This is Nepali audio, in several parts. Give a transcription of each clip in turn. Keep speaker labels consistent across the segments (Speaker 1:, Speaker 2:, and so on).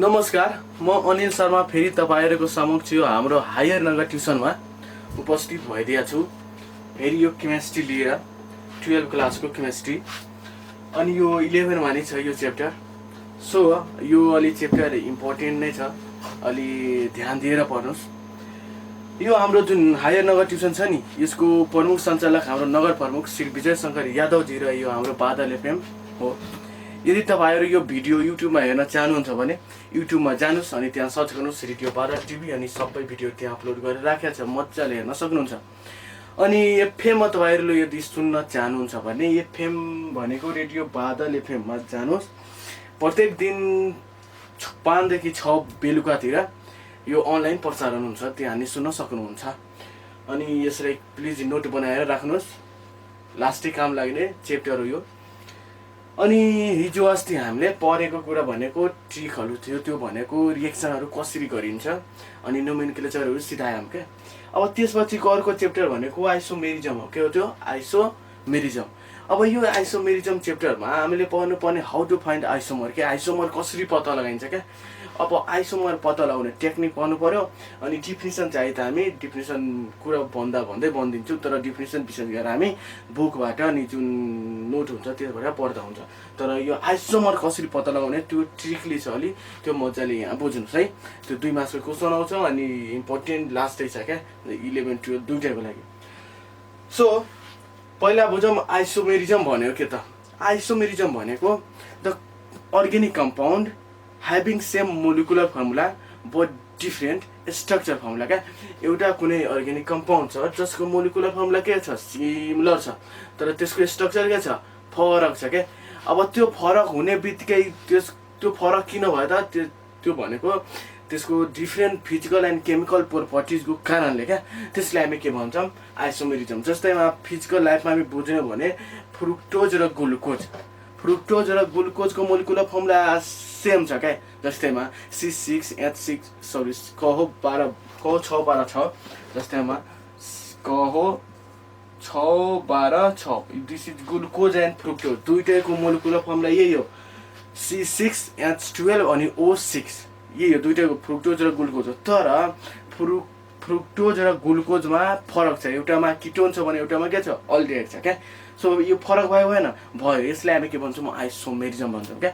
Speaker 1: नमस्कार, म अनिल शर्मा फेरि तपाईहरुको समक्ष यो हाम्रो हायर नगर ट्युसनमा उपस्थित भइदिएको छु। फेरि यो केमिस्ट्री लिएर 12 क्लासको केमिस्ट्री अनि यो 11 मा नै छ यो च्याप्टर। सो यो अलि च्याप्टर इम्पोर्टेन्ट नै छ, अलि ध्यान दिएर पढ्नुस्। यो हाम्रो जुन हायर नगर ट्युसन छ नि, यसको प्रमुख सञ्चालक हाम्रो नगर प्रमुख श्री विजय शंकर यादवजी र यो हाम्रो बादल एफएम हो। यदि तपाईहरु यो भिडियो युट्युबमा हेर्न चाहनुहुन्छ भने युट्युबमा जानुस् अनि त्यहाँ सर्च गर्नुस् रेडियो बादल टिभी अनि सबै भिडियो त्यहाँ अपलोड गरेर राखेको छ, मज्जाले हेर्न सक्नुहुन्छ। अनि एफएममा तपाईहरुले यदि सुन्न चाहनुहुन्छ भने एफएम भनेको रेडियो बादल एफएममा जानुस्। प्रत्येक दिन 5 देखि 6 बेलुकातिर यो अनलाइन प्रसारण हुन्छ, त्यहाँ नि सुन्न सक्नुहुन्छ। अनि यसलाई प्लिज नोट बनाएर राख्नुस्, लास्टै काम लाग्ने च्याप्टर हो यो। अनि हिजो अस्ति हामीले पढेको कुरा भनेको ट्रिकहरु थियो, त्यो भनेको रिएक्सनहरु कसरी गरिन्छ अनि नोमेनक्लेचरहरु सिधायम के। अब त्यसपछिको अर्को च्याप्टर भनेको आइसोमेरिजम हो। के हो त्यो? आइसोमेरिजम। अब यो आइसोमेरिजम च्याप्टरमा हामीले पढ्नुपर्ने हाउ टु फाइन्ड आइसोमर के, आइसोमर कसरी पत्ता लगाइन्छ के। अब आइसोमर पत्ता लगाउने टेक्निक पढ्नु पर्यो। अनि डेफिनेसन चाहिँ त हामी डेफिनेसन कुरा भन्दै बन्दिन्छु, तर डेफिनेसन विशेष गरेर हामी बुकबाट अनि जुन नोट हुन्छ त्यसबाट पढ्दा हुन्छ। तर यो आइसोमर कसरी पत्ता लगाउने त्यो ट्रिकली छ, अलि त्यो मजाले यहाँ बुझ्नुस् है। त्यो 2 मार्क्सको क्वेशन आउँछ अनि इम्पोर्टेन्ट लास्टै छ क्या, 11 12 दुईटैको लागि। सो पहिला बुझौँ आइसोमेरिजम भनेको के त। आइसोमेरिजम भनेको the organic compound having same molecular formula but different structure formula क्या। एउटा कुनै अर्गेनिक कम्पाउन्ड छ जसको मोलिकुलर फर्मुला के छ, सिमिलर छ, तर त्यसको स्ट्रक्चर के छ, फरक छ के। अब त्यो फरक हुने बित्तिकै त्यो फरक किन भयो त, त्यो भनेको त्यसको डिफरेन्ट फिजिकल एन्ड केमिकल प्रोपर्टिजको कारणले क्या। त्यसलाई हामी के भन्छौँ, आइसोमेरिजम। जस्तैमा फिजिकल लाइफमा हामी बुझ्यौँ भने फ्रुक्टोज र ग्लुकोज, फ्रुक्टोज र ग्लुकोजको मोलिकुलर फर्मुला सेम छ क्या। जस्तैमा C6H6 सरी कहो 6 जस्तैमा कहो 6 this is glucose and fructose, दुईटैको मोलिकुलर फर्मुला यही हो, C6H12 अनि O6, यही हो दुईटैको फ्रुक्टोज र ग्लुकोज हो। तर फ्रुक्टोज र ग्लुकोजमा फरक छ, एउटामा किटोन छ भने एउटामा के छ, अल्डिहाइड छ क्या। सो यो फरक भयो भएन, भयो। यसलाई हामी के भन्छौँ, आइसोमेरिजम भन्छौँ क्या।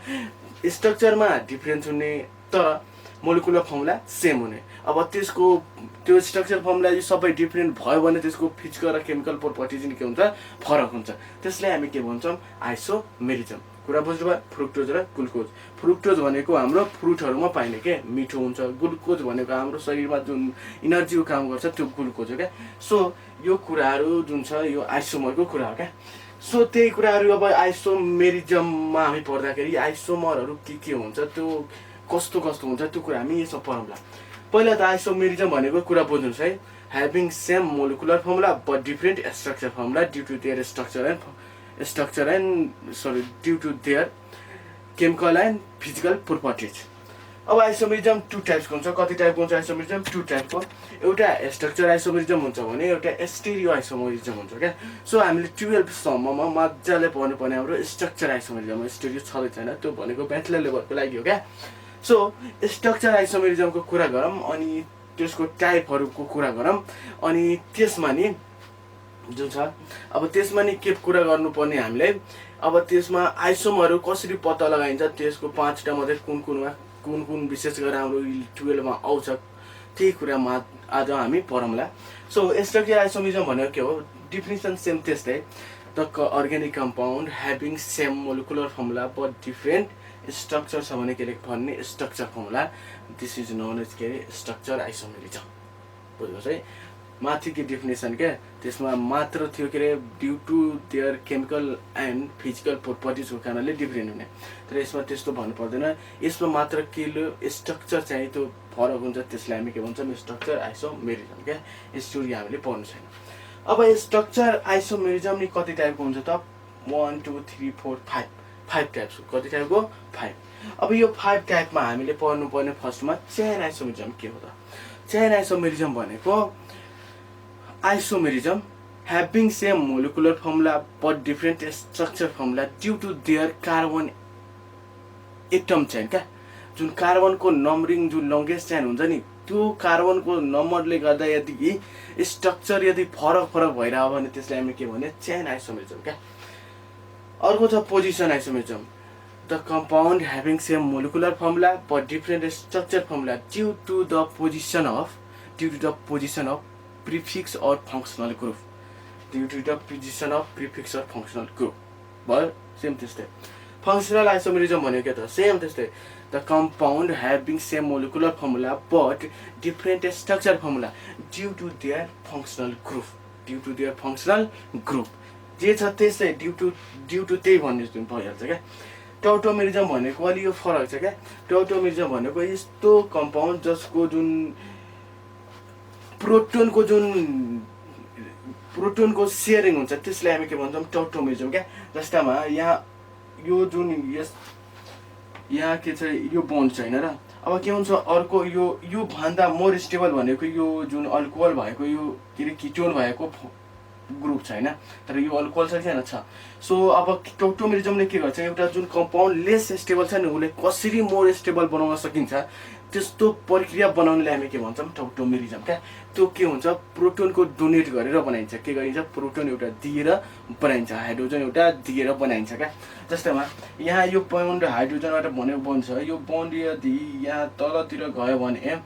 Speaker 1: स्ट्रक्चरमा डिफरेन्स हुने तर मोलिकुलर फर्मुला सेम हुने। अब त्यो स्ट्रक्चर फर्मुला सबै डिफरेन्ट भयो भने त्यसको फिजिकल र केमिकल प्रोपर्टिज नि के हुन्छ, फरक हुन्छ। त्यसलाई हामी के भन्छौँ, आइसोमेरिजम। कुरा बुझ्नुभयो? फ्रुक्टोज र ग्लुकोज। फ्रुक्टोज भनेको हाम्रो फ्रुटहरुमा पाइने के, मिठो हुन्छ। ग्लुकोज भनेको हाम्रो शरीरमा जुन इनर्जीको काम गर्छ त्यो ग्लुकोज हो क्या। सो यो कुराहरु जुन छ यो आइसोमरको कुरा हो क्या। सो त्यही कुराहरु अब आइसोमेरिजममा हामी पढ्दाखेरि आइसोमरहरु के हुन्छ, त्यो कस्तो हुन्छ, त्यो कुरा हामी यसो पढौँला। पहिला त आइसोमेरिजम भनेको कुरा बुझ्नुस् है। having same molecular formula but different structure formula due to their due to their chemical and physical properties। अब आइसोमेरिजम 2 टाइप्सको हुन्छ। कति टाइपको हुन्छ आइसोमेरिजम? 2 टाइपको। एउटा स्ट्रक्चर आइसोमेरिजम हुन्छ भने एउटा स्टेरियो आइसोमेरिजम हुन्छ क्या। सो हामीले 12 सम्ममा मजाले पढ्नु पर्ने हाम्रो स्ट्रक्चर आइसोमेरिजम हो। स्टेरियो छँदै छैन, त्यो भनेको ब्याचलर लेभलको लागि हो क्या। सो स्ट्रक्चर आइसोमेरिजमको कुरा गरौँ अनि त्यसको टाइपहरुको कुरा गरौँ। अनि त्यसमा नि जुन छ, अब त्यसमा नि के कुरा गर्नुपर्ने हामीले, अब त्यसमा आइसोमरहरु कसरी पत्ता लगाइन्छ त्यसको 5टा मध्ये कुन विशेष गरेर हाम्रो 12 मा आउँछ, त्यही कुरामा आज हामी पढौँला। सो स्ट्रक्चर आइसोमेरिजम भनेको के हो? डेफिनेसन सेम त्यस्तै, the organic compound having same molecular formula but different structure छ भने के भन्ने structure formula, this is known as के स्ट्रक्चर आइसोमेरिजम। बुझ्नुहोस् है, माथिको डेफिनेसन के त्यसमा मात्र थियो के due to their chemical and physical प्रोपर्टिजको कारणले डिफरेन्ट हुने। तर यसमा त्यस्तो भन्नु पर्दैन, यसमा मात्र के स्ट्रक्चर चाहिँ त्यो फरक हुन्छ, त्यसलाई हामी के भन्छौँ, स्ट्रक्चर आइसोमेरिजम क्या। स्टोरी हामीले पढ्नु छैन। अब स्ट्रक्चर आइसोमेरिजम नि कति टाइपको हुन्छ त? 1 2 3 4 5 टाइप्स। कति टाइपको? 5। अब यो 5 टाइपमा हामीले पढ्नु पर्ने फर्स्टमा चेन आइसोमेरिजम के हो त? चेन आइसोमेरिजम भनेको isomerism having same molecular formula but different structure formula due to their carbon atom chain क्या। जुन कार्बनको नम्बरिङ जुन लङ्गेस्ट चेन हुन्छ नि त्यो कार्बनको नम्बरले गर्दा यदि स्ट्रक्चर यदि फरक भइरह्यो भने त्यसलाई हामी के भन्ने चेन आइसोमेरिजम क्या। अर्को छ position isomerism. The compound having same molecular formula but different structure formula due to the position of prefix or functional group. भयो सेम त्यस्तै। फङ्सनल आइसोमेरिजम भनेको के त सेम त्यस्तै। The compound having same molecular formula but different structure formula due to their functional group जे छ त्यस्तै ड्यू टु त्यही भन्ने जुन भइहाल्छ क्या। टाउटोमेरिजम भनेको अलि यो फरक छ क्या। टाउटोमेरिजम भनेको यस्तो कम्पाउन्ड जसको जुन प्रोटोनको सेयरिङ हुन्छ त्यसलाई हामी के भन्छौँ टाउटोमेरिजम क्या। जस्तामा यहाँ यो जुन यहाँ के छ यो बोन्ड छैन र अब के हुन्छ अर्को यो भन्दा मोर स्टेबल भनेको यो जुन अल्कोहल भएको यो के अरे किटोन भएको ग्रुप छैन तर यो अल्कोहल छ छैन छ। सो अब टाउटोमेरिजमले के गर्छ एउटा जुन कम्पाउन्ड लेस स्टेबल छ नि उसले कसरी मोर स्टेबल बनाउन सकिन्छ त्यस्तो प्रक्रिया बनाउनेलाई हामी के भन्छौँ टाउटोमेरिजम क्या। त्यो के हुन्छ प्रोटोनको डोनेट गरेर बनाइन्छ। के गरिन्छ प्रोटोन एउटा दिएर बनाइन्छ हाइड्रोजन एउटा दिएर बनाइन्छ क्या। जस्तैमा यहाँ यो बोन्ड हाइड्रोजनबाट बनेको बोन्ड छ यो बोन्ड यदि यहाँ तलतिर गयो भने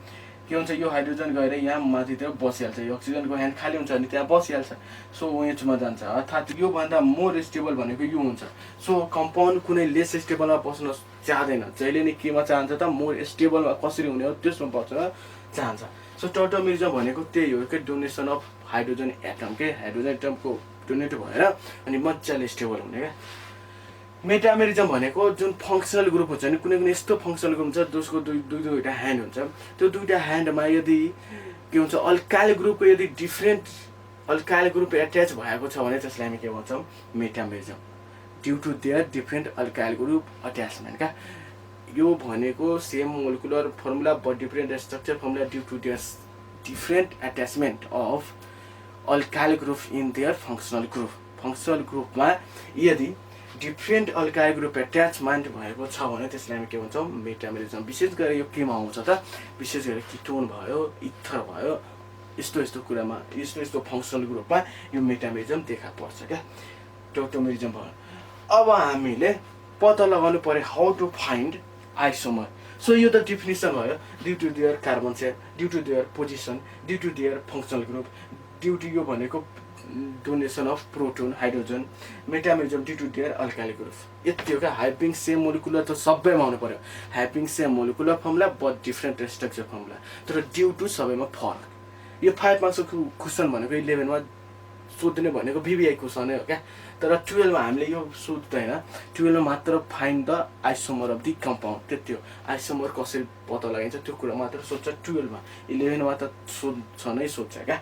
Speaker 1: के हुन्छ यो हाइड्रोजन गएर यहाँ माथितिर बसिहाल्छ यो अक्सिजनको ह्यान्ड खाली हुन्छ भने त्यहाँ बसिहाल्छ। सो ओएचमा जान्छ अर्थात् योभन्दा मोर स्टेबल भनेको यो हुन्छ। सो कम्पाउन्ड कुनै लेस स्टेबलमा बस्न चाहँदैन जहिले नै केमा चाहन्छ त मोर स्टेबलमा कसरी हुने हो त्यसमा बस्न चाहन्छ। सो टाउटोमेरिजम भनेको त्यही हो कि डोनेसन अफ हाइड्रोजन एटम के हाइड्रोजन एटमको डोनेट भएर अनि मजाले स्टेबल हुने क्या। मेटामेरिजम भनेको जुन फङ्सनल ग्रुप हुन्छ नि कुनै यस्तो फङ्सनल ग्रुप हुन्छ जसको दुईवटा ह्यान्ड हुन्छ त्यो दुईवटा ह्यान्डमा यदि के हुन्छ अल्काइल ग्रुपको यदि डिफ्रेन्ट अल्काइल ग्रुप एट्याच भएको छ भने त्यसलाई हामी के भन्छौँ metamerism due to their different alkyl group attachment क्या। यो भनेको same molecular formula but different structure formula due to their different attachment of alkyl group in their functional ग्रुपमा यदि डिफ्रेन्ट अल्काइल ग्रुप एट्याचमेन्ट भएको छ भने त्यसलाई हामी के भन्छौँ मेटामेरिजम। विशेष गरेर यो केमा आउँछ त विशेष गरेर किटोन भयो इथर भयो यस्तो कुरामा यस्तो फङ्सनल ग्रुपमा यो मेटामेरिजम देखा पर्छ क्या। टाउटोमेरिजम भयो। अब हामीले पत्ता लगाउनु पर्यो how to find isomer. So यो त डिफिनिसन भयो due to their carbon chain due to their position due to their functional group due to यो भनेको donation of proton hydrogen metamerism due to their alkyl group यति हो क्या। ह्याभिङ सेम मोलिकुलर त सबैमा आउनु पर्यो having same molecular formula but different structure formula तर ड्यू टु सबैमा फरक। यो 5 मार्क्सको क्वेसन भनेको 11मा सोध्ने भनेको भिबिआई क्वेसन हो क्या। तर 12मा हामीले यो सोध्दैन 12मा मात्र find the isomer of the compound त्यति हो। आइसोमर कसरी पत्ता लगाइन्छ त्यो कुरा मात्र सोध्छ 12मा 11मा त सोध्छ नै सोध्छ क्या।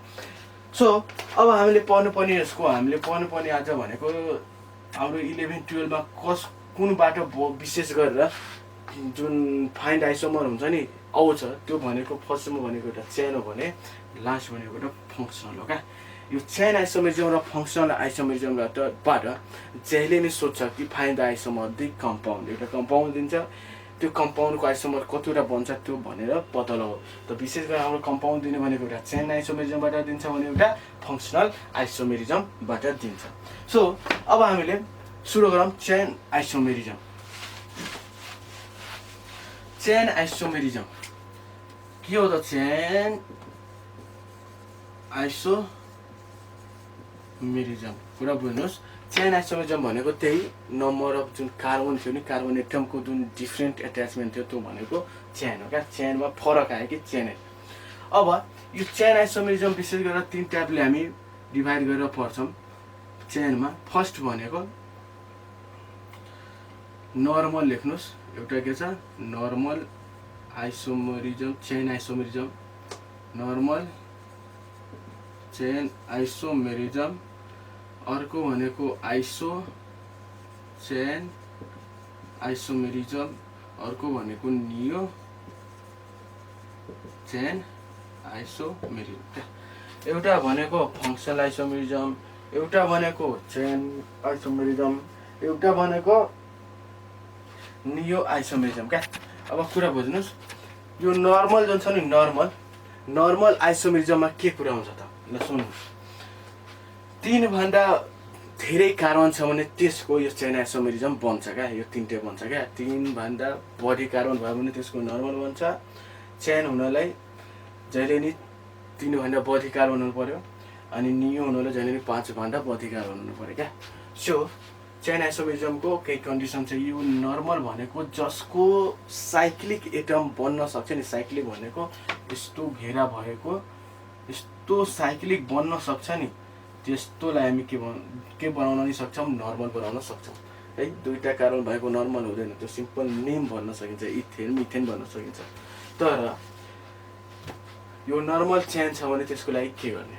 Speaker 1: सो अब हामीले पढ्नुपर्ने आज भनेको हाम्रो 11-12मा कुनबाट विशेष गरेर जुन फाइन्ड आइसोमर हुन्छ नि आउँछ त्यो भनेको फर्स्टमा भनेको एउटा चेन हो भने लास्ट भनेको एउटा फङ्सनल हो क्या। यो चेन आइसोमेरिजम र फङ्सनल आइसोमेरिजमबाट जहिले नै सोध्छ कि find the isomer the compound एउटा कम्पाउन्ड दिन्छ त्यो कम्पाउन्डको आइसोमर कतिवटा बन्छ त्यो भनेर पत्ता लगाऊ। त विशेष गरेर हाम्रो कम्पाउन्ड दिने भनेको एउटा चेन आइसोमेरिजमबाट दिन्छ भने एउटा फङ्सनल आइसोमेरिजमबाट दिन्छ। सो अब हामीले सुरु गरौँ चेन आइसोमेरिजम। चेन आइसोमेरिजम के हो त चेन आइसोमेरिजम कुरा बुझ्नुहोस्। चेन आइसोमेरिजम भनेको त्यही नम्बर अफ जुन कार्बन थियो नि कार्बन एटमको जुन डिफ्रेन्ट एट्याचमेन्ट थियो त्यो भनेको चेन हो क्या। चेनमा फरक आयो कि चेन। अब यो चेन आइसोमेरिजम विशेष गरेर 3 टाइपले हामी डिभाइड गरेर पढ्छौँ चेनमा। फर्स्ट भनेको नर्मल लेख्नुहोस् एउटा के छ normal isomerism chain isomerism normal chain isomerism. अर्को भनेको आइसो चेन आइसोमेरिजम अर्को भनेको नियो चेन आइसोमेरिजम। एउटा भनेको फङ्सनल आइसोमेरिजम एउटा भनेको चेन आइसोमेरिजम एउटा भनेको नियो आइसोमेरिजम क्या। अब कुरा बुझ्नुस्, यो नर्मल जुन छ नि नर्मल आइसोमेरिजममा के कुरा हुन्छ त ल सुन्नुस्। 3 भन्दा धेरै कार्बन छ भने त्यसको यो चेन आइसोमेरिजम बन्छ क्या, यो 3टे बन्छ क्या। 3 भन्दा बढी कार्बन भयो भने त्यसको नर्मल बन्छ। चेन हुनलाई जहिले नि 3 भन्दा बढी कार्बन हुनु पर्यो, अनि नियो हुनलाई जहिले नि 5 भन्दा बढी कार्बन हुनु पर्यो क्या। सो चेन आइसोमेरिजमको केही कन्डिसन छ। यो नर्मल भनेको जसको साइक्लिक एटम बन्न सक्छ नि, साइक्लिक भनेको यस्तो घेरा भएको यस्तो साइक्लिक बन्न सक्छ नि, त्यस्तोलाई हामी के बनाउन नि सक्छौँ, नर्मल बनाउन सक्छौँ है। 2टा कार्बन भएको नर्मल हुँदैन, त्यो सिम्पल नेम भन्न सकिन्छ, इथेन मिथेन भन्न सकिन्छ। तर यो नर्मल चेन छ भने त्यसको लागि के गर्ने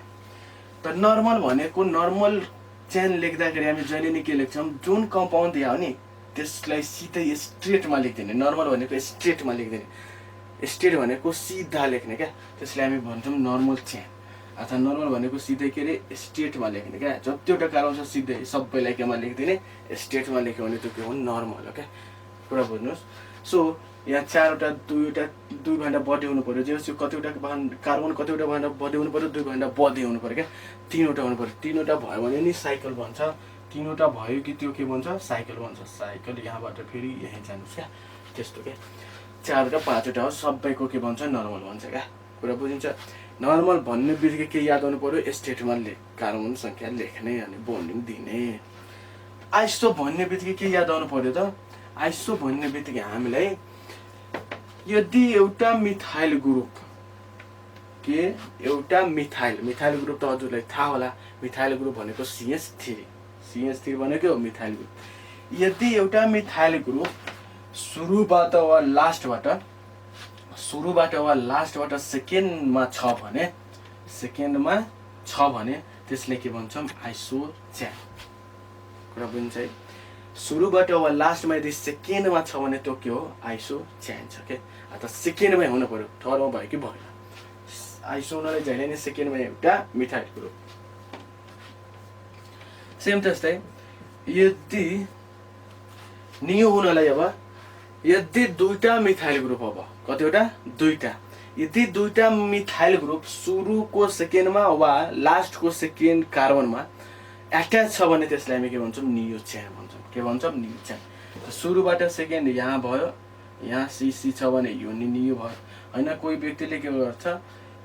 Speaker 1: त? नर्मल भनेको नर्मल चेन लेख्दाखेरि हामी जहिले नि के लेख्छौँ, जुन कम्पाउन्ड दिया हो नि त्यसलाई सिधै स्ट्रेटमा लेख्दिने। नर्मल भनेको स्ट्रेटमा लेख्दिने, स्ट्रेट भनेको सिधा लेख्ने क्या, त्यसलाई हामी भन्छौँ नर्मल चेन। अथवा नर्मल भनेको सिधै के अरे स्ट्रेटमा लेख्ने क्या। जतिवटा कार्बन छ सिधै सबैलाई केमा लेखिदिने, स्ट्रेटमा लेख्यो भने त्यो के हो, नर्मल हो क्या। कुरा बुझ्नुहोस्। सो यहाँ 4वटा 2 भन्दा बढी हुनु पर्यो, जे कतिवटा कार्बन कतिवटा भन्दा बढी हुनु पर्यो, 2 भन्दा बढी हुनु पर्यो क्या। 3वटा हुनु पर्यो। 3वटा भयो भने नि साइकल बन्छ। 3वटा भयो कि त्यो के बन्छ, साइकल बन्छ। साइकल यहाँबाट फेरि यहीँ जानुहोस् क्या, त्यस्तो क्या। 4वटा 5वटा हो, सबैको के बन्छ, नर्मल बन्छ क्या। कुरा बुझिन्छ। नर्मल भन्ने बित्तिकै के याद आउनु पर्यो, स्टेटमा कार्बन सङ्ख्या लेख्ने अनि बोन्डिङ दिने। आइसो भन्ने बित्तिकै के याद आउनु पर्यो त? आइसो भन्ने बित्तिकै हामीलाई यदि एउटा मिथाइल ग्रुप एउटा मिथाइल ग्रुप त हजुरलाई थाहा होला, मिथाइल ग्रुप भनेको CH3 भनेको हो मिथाइल ग्रुप। यदि एउटा मिथाइल ग्रुप सुरुबाट वा लास्टबाट सेकेन्डमा छ भने त्यसले के भन्छौँ, आइसो चेन। कुरा बुझिन्छ है। सुरुबाट वा लास्टमा यदि सेकेन्डमा छ भने त्यो के हो, आइसो चेन छ के। अथवा सेकेन्डमै हुनु पर्यो, थर्डमा भयो कि भएन। आइसो हुनलाई जहिले नै सेकेन्डमा एउटा मिथाइल ग्रुप। सेम त्यस्तै यदि नियो हुनलाई अब यदि 2टा मिथाइल ग्रुप, अब कतिवटा 2टा, यदि 2टा मिथाइल ग्रुप सुरुको सेकेन्डमा वा लास्टको सेकेन्ड कार्बनमा एट्याच छ भने त्यसलाई हामी के भन्छौँ, नियो चेन भन्छौँ। के भन्छौँ, नियो चेन। सुरुबाट सेकेन्ड यहाँ भयो, यहाँ CC छ भने यो नि नियो भयो होइन। कोही व्यक्तिले के गर्छ,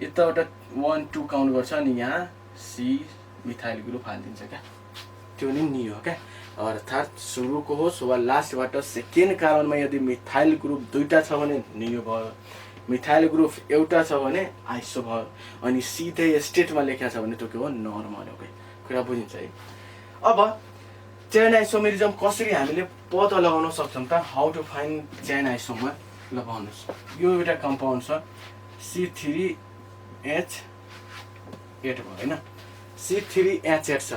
Speaker 1: यताबाट 1 2 काउन्ट गर्छ अनि यहाँ C मिथाइल ग्रुप हालिदिन्छ क्या, त्यो नि नियो क्या। अर्थात् सुरुको होस् वा लास्टबाट सेकेन्ड कार्बनमा यदि मिथाइल ग्रुप 2टा छ भने नियो भयो, मिथाइल ग्रुप एउटा छ भने आइसो भयो, अनि सिधै स्टेटमा लेखेको छ भने त्यो के हो, नर्मल हो। कुरा बुझिन्छ है। अब चेन आइसोमेरिजम कसरी हामीले पत्ता लगाउन सक्छौँ त? How to find chain isomer. ल भन्नुहोस्, यो एउटा कम्पाउन्ड छ C3H8 भयो होइन। C3H8 छ,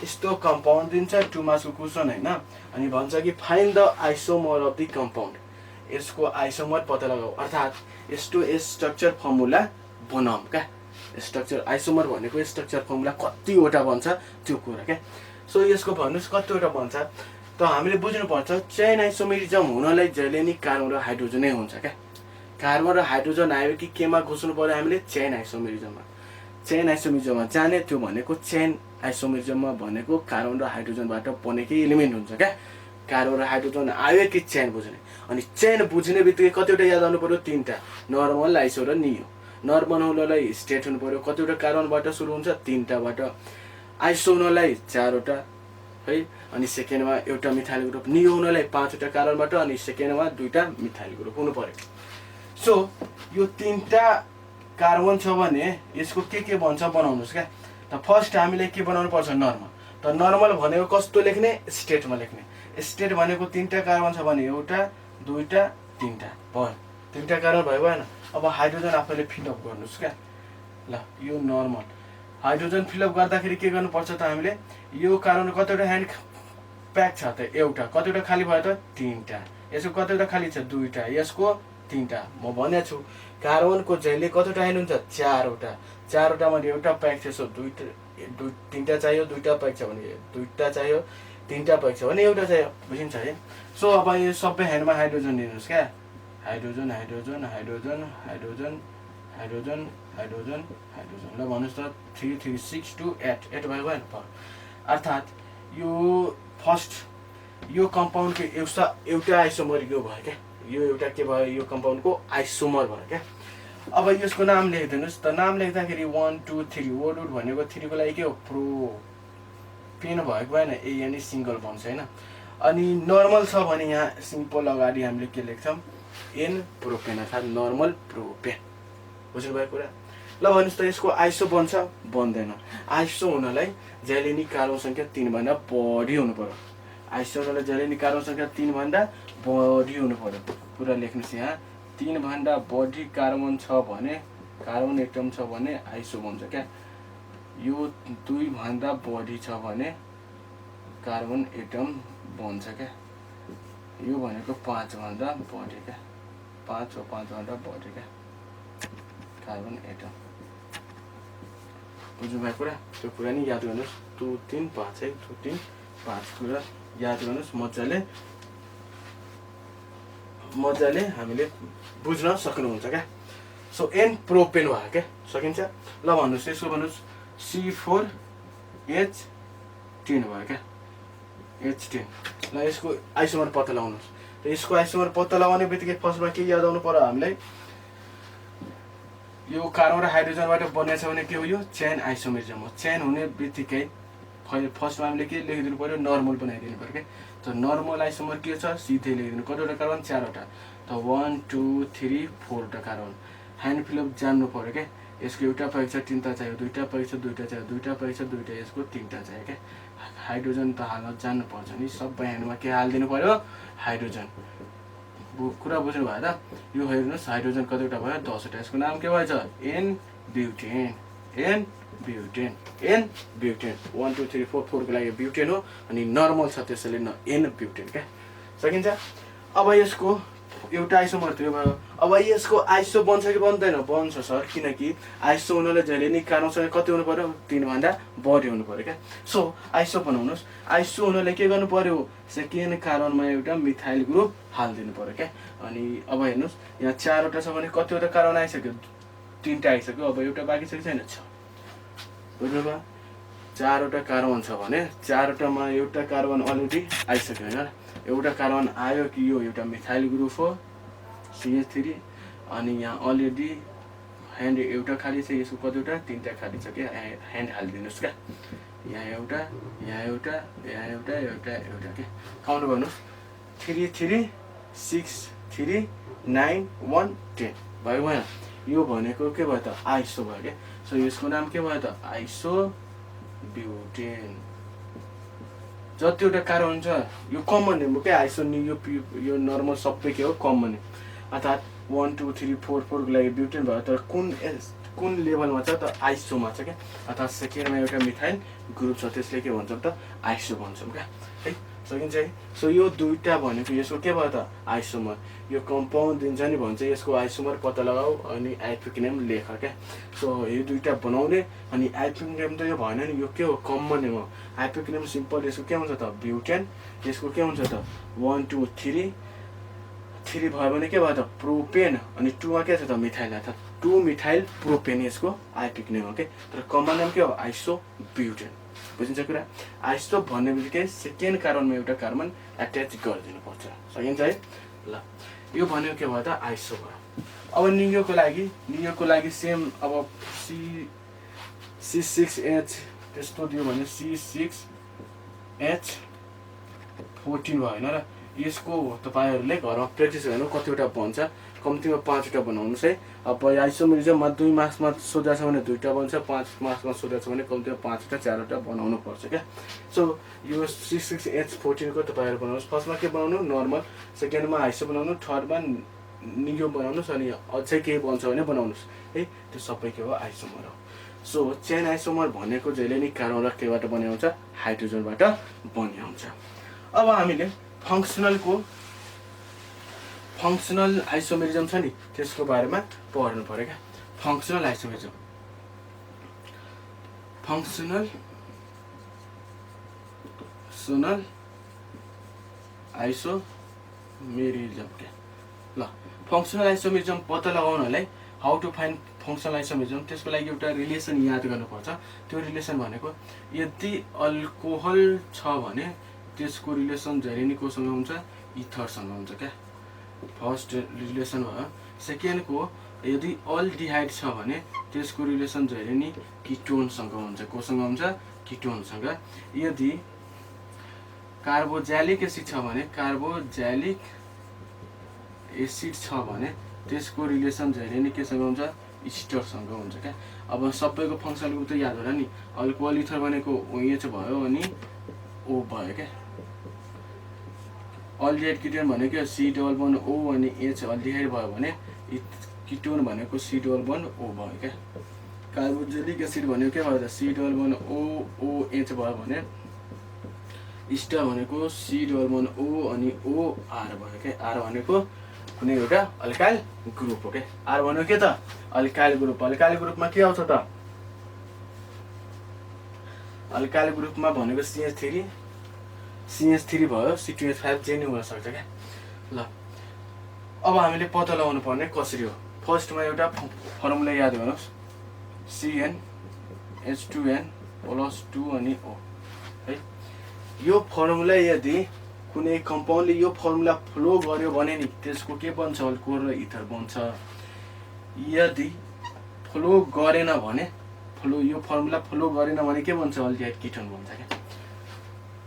Speaker 1: यस्तो कम्पाउन्ड दिन्छ 2 मार्क्सको क्वेसन होइन। अनि भन्छ कि find the isomer of the compound, यसको आइसोमर पत्ता लगाऊ। अर्थात् यस्तो स्ट्रक्चर फर्मुला बनाऊ क्या। स्ट्रक्चर आइसोमर भनेको स्ट्रक्चर फर्मुला कतिवटा बन्छ त्यो कुरा क्या। सो यसको भन्नुहोस् कतिवटा बन्छ त हामीले बुझ्नुपर्छ। चेन आइसोमेरिजम हुनलाई जहिले नि कार्बन र हाइड्रोजनै हुन्छ क्या। कार्बन र हाइड्रोजन आयो कि केमा घुस्नु पर्यो हामीले, चेन आइसोमेरिजममा। चेन आइसोमेरिजममा जाने, त्यो भनेको चेन आइसोमेरिजममा भनेको कार्बन र हाइड्रोजनबाट बनेकै एलिमेन्ट हुन्छ क्या। कार्बन र हाइड्रोजन आयो कि चेन बुझ्ने। अनि चेन बुझ्ने बित्तिकै कतिवटा याद आउनु पर्यो, 3टा, नर्मल, आइसो र नियो। नर्मल हुनलाई स्ट्रेट हुनु पर्यो, कतिवटा कार्बनबाट सुरु हुन्छ, 3टाबाट। आइसो हुनलाई 4वटा है, अनि सेकेन्डमा एउटा मिथाइल ग्रुप। नियो हुनलाई 5वटा कार्बनबाट, अनि सेकेन्डमा 2टा मिथाइल ग्रुप हुनु पर्यो। सो यो 3टा कार्बन छ भने यसको के भन्छ बनाउनुहोस् क्या। त फर्स्ट हामीले के बनाउनु पर्छ, नर्मल। त नर्मल भनेको कस्तो लेख्ने, स्टेटमा लेख्ने। स्टेट भनेको 3टा कार्बन छ भने एउटा 2टा 3टा भयो, 3टा कार्बन भयो भएन। अब हाइड्रोजन आफैले फिलअप गर्नुहोस् क्या। ल यो नर्मल हाइड्रोजन फिलअप गर्दाखेरि के गर्नुपर्छ त हामीले, यो कार्बन कतिवटा ह्यान्ड प्याक छ त, एउटा, कतिवटा खाली भयो त, 3टा। यसको कतिवटा खाली छ, 2टा, यसको 3टा। म भनेको छु कार्बनको जहिले कतिवटा ह्यान्ड हुन्छ, 4वटा। 4वटामा एउटा प्याक छ, सो 3टा चाहियो, 2टा प्याक छ भने 2टा चाहियो, 3टा प्याक छ भने एउटा चाहियो। बुझिन्छ है। सो अब यो सबै ह्यान्डमा हाइड्रोजन लिनुहोस् क्या। Hydrogen hydrogen hydrogen hydrogen hydrogen hydrogen hydrogen ल भन्नुहोस् त 3 3 6 2 8 8 भयो भएन अर्थात् यो फर्स्ट यो कम्पाउन्डको एउटा आइसोमर यो भयो क्या यो एउटा के भयो यो कम्पाउन्डको आइसोमर भयो क्या अब यसको नाम लेखिदिनुहोस् त नाम लेख्दाखेरि 1 2 3 वर्ड भनेको 3 को लागि के हो प्रोपेन भएको भएन ए यानी सिङ्गल बन्छ हैन अनि नर्मल छ भने यहाँ सिम्पल अगाडि हामीले के लेख्छौँ एन प्रोपेन अर्थात् नर्मल प्रोपेन बुझ्नु भयो कुरा ल भन्नुहोस् त यसको आइसो बन्छ बन्दैन आइसो हुनलाई जैलेनिक कार्बन संख्या 3 भन्दा बढी हुनु पर्यो आइसो हुनलाई जैलेनिक कार्बन संख्या 3 भन्दा बढी हुनु पर्यो कुरा लेख्नुस् यहाँ 3 भन्दा बढी कार्बन छ भने कार्बन एटम छ भने आइसो बन्छ क्या यो 2 भन्दा बढी छ भने कार्बन एटम बन्छ क्या यो भनेको 5 भन्दा बढी क्या 5 वा 5 भन्दा बढी क्या कार्बन एटम बुझ्नु भएको कुरा त्यो कुरा नि याद गर्नुहोस् 2 3 5 है 2 3 5 कुरा याद गर्नुहोस् मजाले हामीले बुझ्न सक्नुहुन्छ क्या सो एन प्रोपेन भयो क्या सकिन्छ ल भन्नुहोस् यसको भन्नुहोस् C4H10 भयो क्या H10 ल यसको आइसोमर पत्ता लगाउनुहोस् र यसको आइसोमर पत्ता लगाउने बित्तिकै फर्स्टमा के याद आउनु पर्यो हामीलाई यो कार्बन र हाइड्रोजनबाट बनेछ भने के हो यो चेन आइसोमेरिजम हो चेन हुने बित्तिकै फर्स्टमा हामीले के लेखिदिनु पर्यो नर्मल बनाइदिनु पर्यो क्या त नर्मल आइसोमर के छ सिधै लेखिदिनु कतिवटा कार्बन 4वटा त 1 2 3 4वटा कार्बन ह्यान्ड फिलअप जान्नु पर्यो क्या यसको एउटा परीक्षा 3टा चाहियो दुईटा परीक्षा 2टा चाहियो दुईटा परीक्षा 2टा यसको 3टा चाहियो क्या हाइड्रोजन त हाल्न जान्नु पर्छ नि सबै ह्यान्डमा के हाल्दिनु पर्यो हाइड्रोजन कुरा बुझ्नु भयो त यो हेर्नुहोस् हाइड्रोजन कतिवटा भयो 10वटा यसको नाम के भएछ n butane n butane n butane 1 2 3 4 4 को लागि ब्युटेन हो अनि नर्मल छ त्यसैले एन ब्युटेन क्या सकिन्छ अब यसको एउटा आइसोमर थियो भयो अब यसको आइसो बन्छ कि बन्दैन बन्छ सर किनकि आइसो हुनलाई जहिले नि कार्बनसँग कति हुनु पर्यो 3 भन्दा बढी हुनु पर्यो क्या सो आइसो बनाउनुहोस् आइसो हुनलाई के गर्नु पर्यो सेकेन्ड कार्बनमा एउटा मिथाइल ग्रुप हाल्दिनु पर्यो क्या अनि अब हेर्नुहोस् यहाँ 4वटा छ भने कतिवटा कार्बन आइसक्यो 3टा आइसक्यो अब एउटा बाँकी छ कि छैन छ बुझ्नुभयो 4वटा कार्बन छ भने 4वटामा एउटा कार्बन अलरेडी आइसक्यो हैन एउटा कार्बन आयो कि यो एउटा मिथाइल ग्रुप हो CH3 अनि यहाँ अलरेडी ह्यान्ड एउटा खाली छ यसको कतिवटा 3टा खाली छ क्या ह्यान्ड हालिदिनुहोस् क्या यहाँ एउटा यहाँ एउटा यहाँ एउटा एउटा एउटा के काउन्ट गर्नुहोस् 3 3 6 3 9 1 10 भयो भएन यो भनेको के भयो त आइसो भयो क्या सो यसको नाम के भयो त आइसो ब्युटेन जतिवटा कार्बन छ यो कमन हो क्या आइसो नि यो नर्मल सबै के हो कमन अर्थात् 1 2 3 4 4 को लागि ब्युटेन भयो तर कुन लेभलमा छ त आइसोमा छ क्या अर्थात् सेकेन्डमा एउटा मिथाइल ग्रुप छ त्यसले के भन्छौँ त आइसो भन्छौँ क्या है सकिन्छ है सो यो दुईटा भनेको यसको के भयो त आइसोमर यो कम्पाउन्ड दिन्छ नि भन्छ यसको आइसोमर पत्ता लगाऊ अनि आइपिक नेम लेख क्या सो यो दुईटा बनाउने अनि आइपिक नेम त यो भएन नि यो के हो कमन नेम हो आइपिक नेम सिम्पल यसको के हुन्छ त ब्युटेन यसको के हुन्छ त 1 2 3 3 भयो भने के भयो त प्रोपेन अनि 2 मा के छ त मिथाइल अर्थात् 2 मिथाइल प्रोपेन यसको आइपिक नेम हो के तर कमन नेम के हो आइसो ब्युटेन बुझिन्छ कुरा आइसो भन्ने बित्तिकै सेकेन्ड कार्बनमा एउटा कार्बन एट्याच गरिदिनु पर्छ सकिन्छ है ल यो भनेको के भयो त आइसो भयो अब नियोको लागि सेम अब C6H त्यस्तो दियो भने C6H14 भयो हैन र यसको तपाईहरुले घरमा प्र्याक्टिस गर्नु कतिवटा बन्छ कम्तीमा 5वटा बनाउनुस् है अब आइसोमेरिजममा 2 मार्क्समा सोधा छ भने 2टा बन्छ 5 मार्क्समा सोधा छ भने कम्तीमा 5वटा 4वटा बनाउनु पर्छ क्या सो यो C6H14 को तपाईहरु बनाउनुस् फर्स्टमा के बनाउनु नर्मल सेकेन्डमा आइसो बनाउनु थर्डमा नियो बनाउनुस् अनि अझै के बन्छ भने बनाउनुस् है त्यो सबै के हो आइसोमर हो सो चेन आइसोमर भनेको जहिले नि कार्बन र केबाट बन्ने हुन्छ हाइड्रोजनबाट बन्ने हुन्छ अब हामीले फंक्सनल आइसोमेरिजम छ नि त्यसको बारेमा पढ्नु पर्यो क्या फंक्सनल आइसोमेरिजम आइसोमेरिजम के ल फङ्सनल आइसोमेरिजम पत्ता लगाउनलाई how to find functional isomerism, त्यसको लागि एउटा रिलेसन याद गर्नुपर्छ। त्यो रिलेसन भनेको यदि अल्कोहल छ भने त्यसको रिलेसन जहिले नि कोसँग हुन्छ, इथरसँग हुन्छ क्या। फर्स्ट रिलेसन भयो। सेकेन्डको यदि अल्डिहाइड छ भने त्यसको रिलेसन जहिले नि किटोनसँग हुन्छ। कोसँग हुन्छ, किटोनसँग। यदि कार्बोज्यालिक एसिड छ भने, कार्बोज्यालिक एसिड छ भने त्यसको रिलेसन जहिले नि केसँग हुन्छ, इस्टरसँग हुन्छ क्या। अब सबैको फङ्सनल ग्रुप त याद होला नि, अल्कोहल इथर भनेको OH भयो अनि O भयो क्या। अल्डिहाइड किटोन भनेको C+O अनि H अल्डिहाइड भयो भने किटोन भनेको C+O भयो क्या। कार्बोज्यालिक एसिड भनेको के भयो त, C+OOH भयो भने इस्टर भनेको C+O अनि OR भयो क्या। R भनेको कुनै एउटा अल्काइल ग्रुप हो क्या। R भनेको के त, अल्काइल ग्रुप। अल्काइल ग्रुपमा के आउँछ त, अल्काइल ग्रुपमा भनेको CH3 भयो, C2H5 जे नै हुन सक्छ क्या। ल अब हामीले पत्ता लगाउनु पर्ने कसरी हो। फर्स्टमा एउटा फर्मुला याद गर्नुहोस्, CnH2n+2 अनि O है। यो फर्मुला यदि कुनै कम्पाउन्डले यो फर्मुला फ्लो गर्यो भने नि त्यसको के बन्छ, अल्कोहल र इथर बन्छ। यदि फ्लो गरेन भने, यो फर्मुला फ्लो गरेन भने के बन्छ, अल्डिहाइड किटोन बन्छ क्या।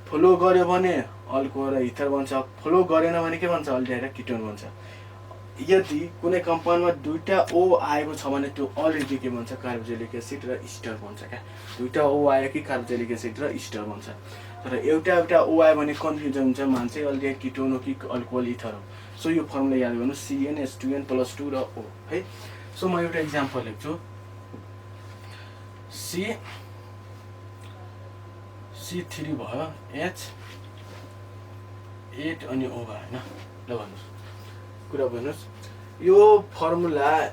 Speaker 1: फ्लो गर्यो भने अल्कोहल र इथर बन्छ, फ्लो गरेन भने के बन्छ, अल्डिहाइड किटोन बन्छ। यदि कुनै कम्पाउन्डमा दुईटा O आएको छ भने त्यो अलरेडी के बन्छ, कार्बोजेलिक एसिड र इस्टर बन्छ क्या। दुईटा O आयो कि कार्बोजेलिक एसिड र इस्टर बन्छ। तर एउटा O आयो भने कन्फ्युजन हुन्छ, मान्छे अल्डिहाइड किटोन हो कि अल्कोहल इथर हो। सो यो फर्मुला याद गर्नु, CnH2n+2 र O है। सो म एउटा इक्जाम्पल लेख्छु, C3 भयो, H8 अनि O भयो होइन। ल भन्नुहोस्, कुरा भन्नुहोस्, यो फर्मुला,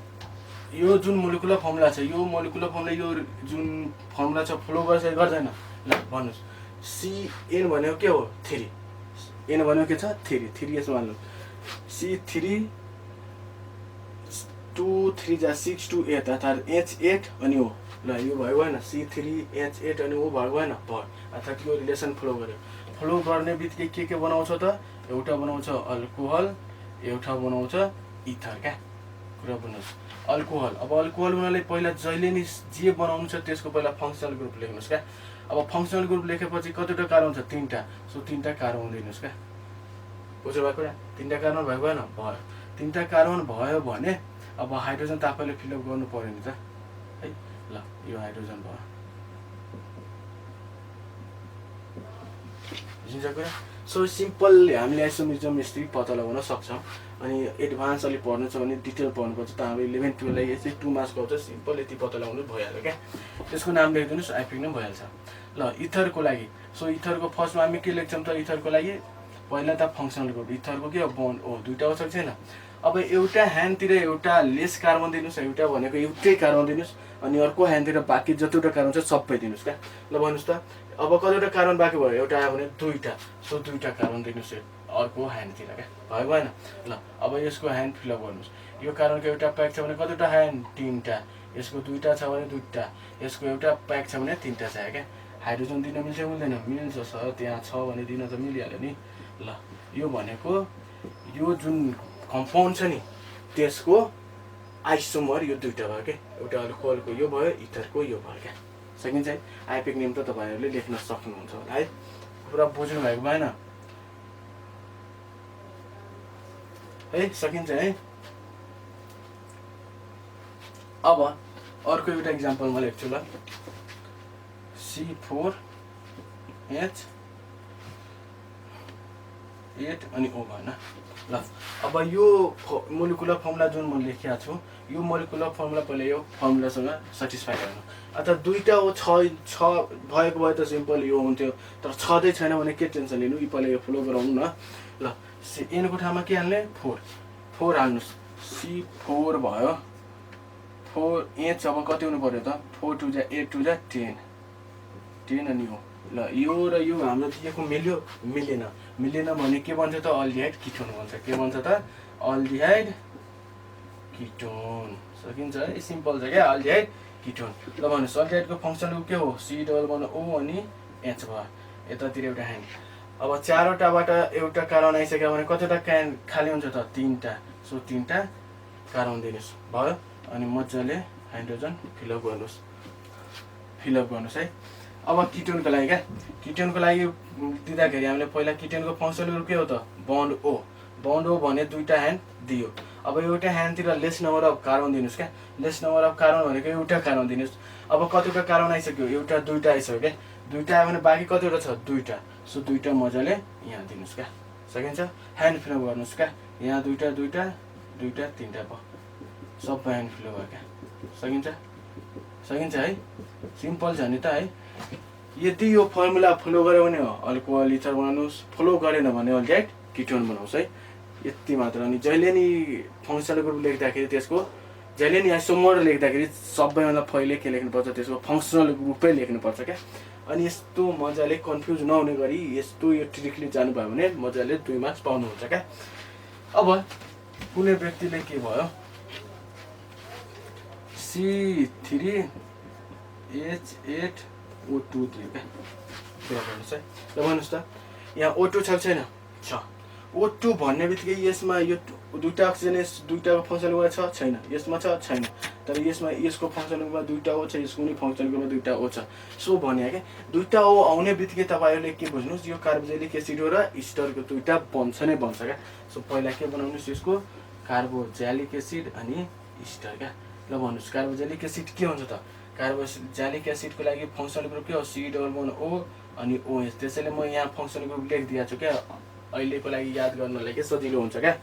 Speaker 1: यो जुन मोलिकुलर फर्मुला छ, यो मोलिकुलर फर्मुला, यो जुन फर्मुला छ फ्लो गर्छ गर्दैन। ल भन्नुहोस्, Cn भनेको के हो, 3, N भनेको के छ, 3 यसमा हाल्नु, C3 2 3 जा 6 2 8 अर्थात् H8 अनि O। ल यो भयो भएन, C3H8 अनि O भयो भएन, भयो। अर्थात् यो रिलेसन फ्लो गर्यो। फ्लो गर्ने बित्तिकै के बनाउँछ त, एउटा बनाउँछ अल्कोहल, एउटा बनाउँछ इथर क्या। कुरा बुझ्नुहोस्, अल्कोहल। अब अल्कोहल हुनाले पहिला जहिले नि जे बनाउनु छ त्यसको पहिला फङ्सनल ग्रुप लेख्नुहोस् क्या। अब फङ्सनल ग्रुप लेखेपछि कतिवटा कार्बन छ, 3टा। सो 3टा कार्बन दिनुहोस् क्या। बुझ्नु भएको कुरा, 3टा कार्बन भयो भएन, भयो। 3टा कार्बन भयो भने अब हाइड्रोजन त आफैले फिलअप गर्नु पर्यो नि त है। ल यो हाइड्रोजन भयो, बुझिन्छ कुरा। सो सिम्पल हामीले आइसोमेरिजम यसरी पत्ता लगाउन सक्छौँ। अनि एडभान्स अलिक पढ्नु छ भने डिटेल पढ्नुपर्छ त, हाम्रो 11 12 लाई यसरी 2 मार्क्सको आउँछ। सिम्पल यति पत्ता लगाउनु भइहाल्यो क्या। त्यसको नाम लेखिदिनुहोस्, आइपिक नै भइहाल्छ। ल इथरको लागि, सो इथरको फर्स्टमा हामी के लेख्छौँ त, इथरको लागि पहिला त फङ्सनल ग्रुप। इथरको के हो, बोन्ड O, दुईटा हो सक्छ छैन। अब एउटा ह्यान्डतिर एउटा लेस कार्बन दिनुहोस्, एउटा भनेको एउटै कार्बन दिनुहोस्, अनि अर्को ह्यान्डतिर बाँकी जतिवटा कार्बन छ सबै दिनुहोस् क्या। ल भन्नुहोस् त, अब कतिवटा कार्बन बाँकी भयो, एउटा आयो भने 2टा। सो 2टा कार्बन दिनुहोस् अर्को ह्यान्डतिर क्या, भयो भएन। ल अब यसको ह्यान्ड फिलअप गर्नुहोस्। यो कार्बनको एउटा प्याक छ भने कतिवटा ह्यान्ड, 3टा। यसको 2टा छ भने 2टा, यसको एउटा प्याक छ भने 3टा चाहियो क्या। हाइड्रोजन दिन मिल्छ मिल्दैन, मिल्छ सर, त्यहाँ छ भने दिन त मिलिहाल्यो नि। ल यो भनेको यो जुन कम्पाउन्ड छ नि त्यसको आइसोमर यो 2टा भयो क्या। एउटा अल्कोहलको यो भयो, इथरको यो भयो क्या। सकिन्छ है। आइपिक नेम त तपाईँहरूले लेख्न सक्नुहुन्छ होला है। पुरा बुझ्नु भएको भएन है, सकिन्छ है। अब अर्को एउटा इक्जाम्पल म लेख्छु ल, C4H8 अनि O भएन। ल अब यो मोलिकुलर फर्मुला जुन म लेखिया छु, यो मोलिकुलर फर्मुला पहिला यो फर्मुलासँग सेटिस्फाई गर्नु। अर्थात् 2टा O छ भएको भए त सिम्पल यो हुन्थ्यो, तर छँदै छैन भने के टेन्सन लिनु, यो पहिला यो फ्लो गराउनु न। ल N को ठाउँमा के हाल्ने, 4 हाल्नुहोस्। C4 भयो, 4H अब कति हुनु पर्यो त, 4 2 जा 8 2 जा 10 अनि O। ल यो र यो हाम्रो दिएको मिल्यो, मिलेन भने के भन्छ त, अल्डिहाइड किटोन भन्छ। के भन्छ त, अल्डिहाइड किटोन सकिन्छ है सिम्पल छ क्या अल्डिहाइड किटोन ल भन्नुहोस् अल्डिहाइडको फङ्सन के हो सी डबल बन्ड ओ अनि एच भयो यतातिर एउटा ह्यान्ड अब चारवटाबाट एउटा कार्बन आइसक्यो भने कतिवटा खाली हुन्छ त तीनटा सो तीनटा कार्बन दिनुहोस् भयो अनि मजाले हाइड्रोजन फिलअप गर्नुहोस् है अब किटोनको लागि क्या किटोनको लागि दिँदाखेरि हामीले पहिला किटोनको फङ्सन ग्रुप के हो त बन्ड ओ भने दुईटा ह्यान्ड दियो अब एउटा ह्यान्डतिर लेस नम्बर अफ कार्बन दिनुहोस् क्या लेस नम्बर अफ कार्बन भनेको एउटा कार्बन दिनुहोस् अब कतिवटा कार्बन आइसक्यो एउटा दुईटा आइसक्यो क्या दुईटा आयो भने बाँकी कतिवटा छ दुईटा सो दुईटा मजाले यहाँ दिनुहोस् क्या सकिन्छ ह्यान्ड फिलअप गर्नुहोस् क्या यहाँ दुईटा तिनटा भयो सबै ह्यान्ड फिलअप भयो क्या सकिन्छ है सिम्पल छ नि त है यदि यो फर्मुला फलो गर्यो भने अल्कोहल इथर बनाउनुहोस् फलो गरेन भने अल्डिहाइड किटोन बनाउँछ है यति मात्र अनि जहिले नि फङ्सनल ग्रुप लेख्दाखेरि त्यसको जहिले नि आइसोमर लेख्दाखेरि सबैभन्दा पहिले के लेख्नुपर्छ त्यसको फङ्सनल ग्रुपै लेख्नुपर्छ क्या अनि यस्तो मजाले कन्फ्युज नहुने गरी यस्तो यो ट्रिकले जानुभयो भने मजाले 2 मार्क्स पाउनुहुन्छ क्या अब कुनै व्यक्तिले के भयो C3H8O2 दियो क्या भन्नुहोस् है ल भन्नुहोस् त यहाँ O2 छ छैन छ O2 भन्ने बित्तिकै यसमा यो दुईटा अक्सिजन दुईटाको फङ्सन ग्रुपमा छ छैन यसमा छ छैन तर यसमा यसको फङ्सन ग्रुपमा दुईटा O छ यसको पनि फङ्सन ग्रुपमा दुईटा O छ सो भने क्या दुईटा O आउने बित्तिकै तपाईँहरूले के बुझ्नुहोस् यो कार्बोजेलिक एसिड हो र इस्टरको दुईटा बन्छ क्या सो पहिला के बनाउनुहोस् यसको कार्बोजेलिक एसिड अनि इस्टर क्या ल भन्नुहोस् कार्बोजेलिक एसिड के हुन्छ त कार्बोजेलिक एसिडको लागि फङ्सनल ग्रुप के हो सी डबल बन्ड ओ अनि OH त्यसैले म यहाँ फङ्सनल ग्रुप लेखिदिएको छु क्या अहिलेको लागि याद गर्नलाई के सजिलो हुन्छ क्या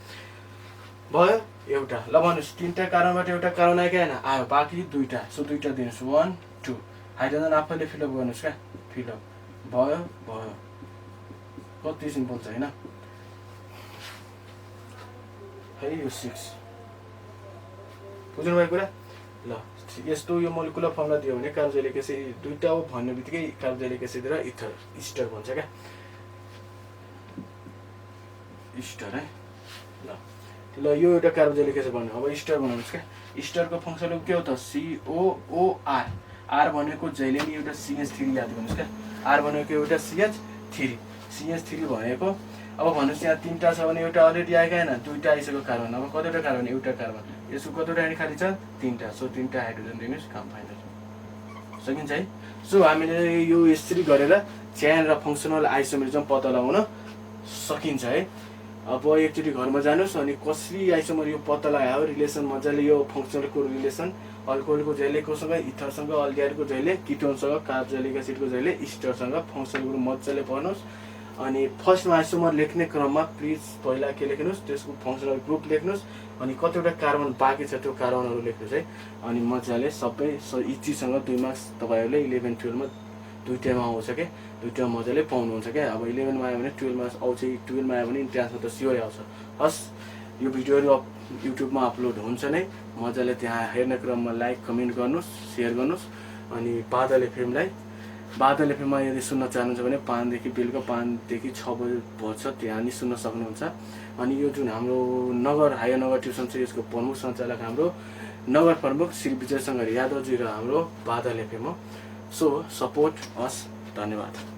Speaker 1: भयो एउटा ल भन्नुहोस् तीनटा कार्बनबाट एउटा कार्बन आयो क्या होइन आयो बाँकी दुईटा सो दुईटा दिनुहोस् 1 2 हाइड्रोजन आफैले फिलअप गर्नुहोस् क्या फिलअप भयो कति सिम्पल छ होइन है यो 6 बुझ्नुभयो कुरा ल यस्तो यो मोलिकुलर फर्मुला दियो भने कार्बोजेलिक एसिड दुईटा हो भन्ने बित्तिकै कार्बोजेलिक एसिड र इस्टर भन्छ क्या इस्टर है ल यो एउटा कार्बोजेलिक एसिड भन्नु अब इस्टर बनाउनुहोस् क्या इस्टरको फङ्सन के हो त COOR आर भनेको जहिले नि एउटा CH3 याद गर्नुहोस् क्या आर भनेको एउटा CH3 भनेको अब भन्नुहोस् यहाँ तीनटा छ भने एउटा अलरेडी आएको होइन दुईटा आइसक्यो कार्बन अब कतिवटा कार्बन एउटा कार्बन यसको कतिवटा ह्यान्ड खाली छ तीनटा सो तीनटा हाइड्रोजन दिनुहोस् काम फाइनल सकिन्छ है सो हामीले यो यसरी गरेर चेन र फङ्सनल आइसोमरिजम पत्ता लगाउन सकिन्छ है अब एकचोटि घरमा जानुहोस् अनि कसरी आइसोमर यो पत्ता लगायो रिलेसन मजाले यो फङ्सनलको रिलेसन अल्कोहलको जहिलेकोसँग इथरसँग अल्डिहाइडको जहिले किटोनसँग कार्बोजेलिक एसिडको जहिले इस्टरसँग फङ्सनल ग्रुप मजाले पढ्नुहोस् अनि फर्स्टमा आइसोमर लेख्ने क्रममा प्लिज पहिला के लेख्नुहोस् त्यसको फङ्सनल ग्रुप लेख्नुहोस् अनि कतिवटा कार्बन बाँकी छ त्यो कार्बनहरू लेख्नुहोस् है अनि मजाले सबै इचीसँग 2 मार्क्स तपाईँहरूले 11 12 मा दुईटामा आउँछ क्या दुईटा मजाले पाउनुहुन्छ क्या अब 11 मा आयो भने 12 मा आउँछ 12 मा आयो भने इन्ट्रान्समा त स्योरै आउँछ हस् यो भिडियोहरू युट्युबमा अपलोड हुन्छ नै मजाले त्यहाँ हेर्ने क्रममा लाइक कमेन्ट गर्नुहोस् सेयर गर्नुहोस् अनि बादल एफएममा यदि सुन्न चाहनुहुन्छ भने 5 देखि बेलुका 5 देखि 6 बजे पर्छ त्यहाँ नि सुन्न सक्नुहुन्छ अनि यो जुन हाम्रो हायर नगर ट्युसन छ यसको प्रमुख सञ्चालक हाम्रो नगर प्रमुख श्री विजय शङ्कर यादवजी र हाम्रो बादल एफएम हो सो सपोर्ट अस धन्यवाद।